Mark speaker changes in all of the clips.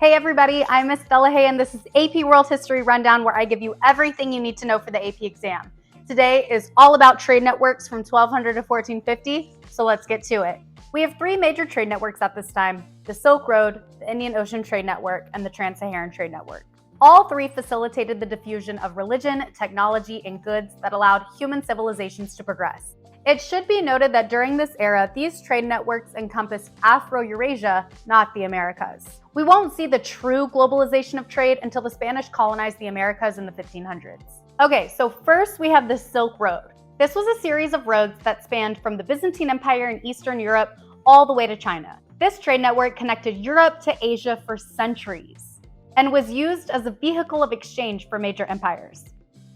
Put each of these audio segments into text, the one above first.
Speaker 1: Hey everybody, I'm Miss Delahaye and this is AP World History Rundown, where I give you everything you need to know for the AP exam. Today is all about trade networks from 1200 to 1450, so let's get to it. We have three major trade networks at this time: the Silk Road, the Indian Ocean Trade Network, and the Trans-Saharan Trade Network. All three facilitated the diffusion of religion, technology, and goods that allowed human civilizations to progress. It should be noted that during this era, these trade networks encompassed Afro-Eurasia, not the Americas. We won't see the true globalization of trade until the Spanish colonized the Americas in the 1500s. Okay, so first we have the Silk Road. This was a series of roads that spanned from the Byzantine Empire in Eastern Europe all the way to China. This trade network connected Europe to Asia for centuries and was used as a vehicle of exchange for major empires.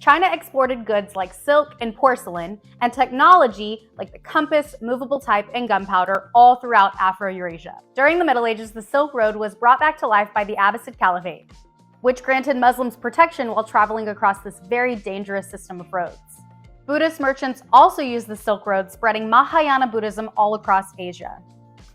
Speaker 1: China exported goods like silk and porcelain, and technology like the compass, movable type, and gunpowder all throughout Afro-Eurasia. During the Middle Ages, the Silk Road was brought back to life by the Abbasid Caliphate, which granted Muslims protection while traveling across this very dangerous system of roads. Buddhist merchants also used the Silk Road, spreading Mahayana Buddhism all across Asia.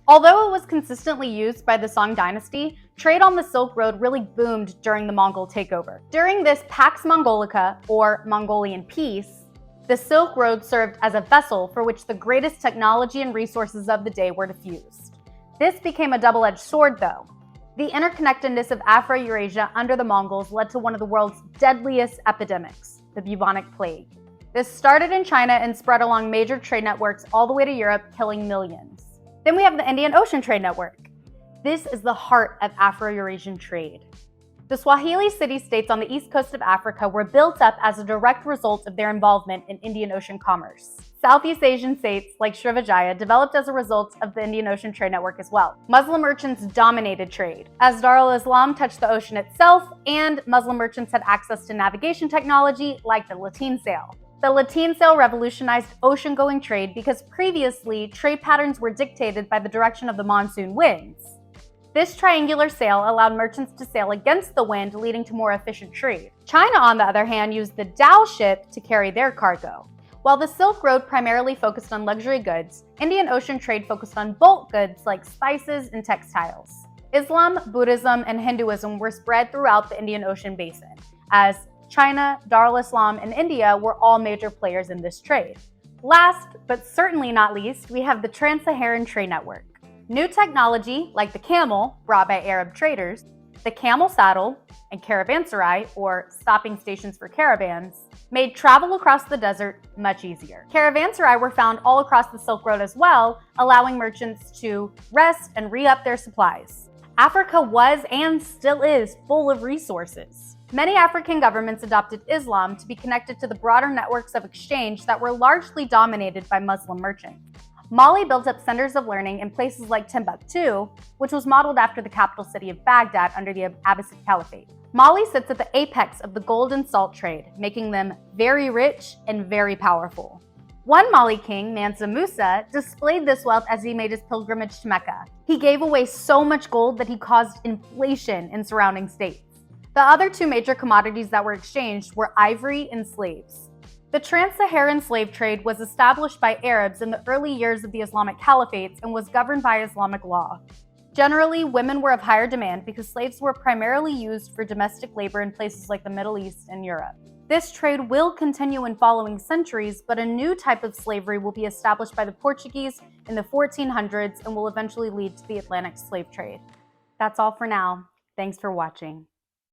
Speaker 1: Although it was consistently used by the Song dynasty, trade on the Silk Road really boomed during the Mongol takeover. During this Pax Mongolica, or Mongolian peace, the Silk Road served as a vessel for which the greatest technology and resources of the day were diffused. This became a double-edged sword, though. The interconnectedness of Afro-Eurasia under the Mongols led to one of the world's deadliest epidemics, the bubonic plague. This started in China and spread along major trade networks all the way to Europe, killing millions. Then we have the Indian Ocean Trade Network. This is the heart of Afro-Eurasian trade. The Swahili city-states on the east coast of Africa were built up as a direct result of their involvement in Indian Ocean commerce. Southeast Asian states like Srivijaya developed as a result of the Indian Ocean Trade Network as well. Muslim merchants dominated trade, as Dar al-Islam touched the ocean itself, and Muslim merchants had access to navigation technology like the lateen sail. The lateen sail revolutionized ocean-going trade because previously, trade patterns were dictated by the direction of the monsoon winds. This triangular sail allowed merchants to sail against the wind, leading to more efficient trade. China, on the other hand, used the dhow ship to carry their cargo. While the Silk Road primarily focused on luxury goods, Indian Ocean trade focused on bulk goods like spices and textiles. Islam, Buddhism, and Hinduism were spread throughout the Indian Ocean basin, as China, Dar al-Islam, and India were all major players in this trade. Last, but certainly not least, we have the Trans-Saharan Trade Network. New technology, like the camel, brought by Arab traders, the camel saddle, and caravanserai, or stopping stations for caravans, made travel across the desert much easier. Caravanserai were found all across the Silk Road as well, allowing merchants to rest and re-up their supplies. Africa was and still is full of resources. Many African governments adopted Islam to be connected to the broader networks of exchange that were largely dominated by Muslim merchants. Mali built up centers of learning in places like Timbuktu, which was modeled after the capital city of Baghdad under the Abbasid Caliphate. Mali sits at the apex of the gold and salt trade, making them very rich and very powerful. One Mali king, Mansa Musa, displayed this wealth as he made his pilgrimage to Mecca. He gave away so much gold that he caused inflation in surrounding states. The other two major commodities that were exchanged were ivory and slaves. The Trans-Saharan slave trade was established by Arabs in the early years of the Islamic Caliphates and was governed by Islamic law. Generally, women were of higher demand because slaves were primarily used for domestic labor in places like the Middle East and Europe. This trade will continue in following centuries, but a new type of slavery will be established by the Portuguese in the 1400s and will eventually lead to the Atlantic slave trade. That's all for now. Thanks for watching.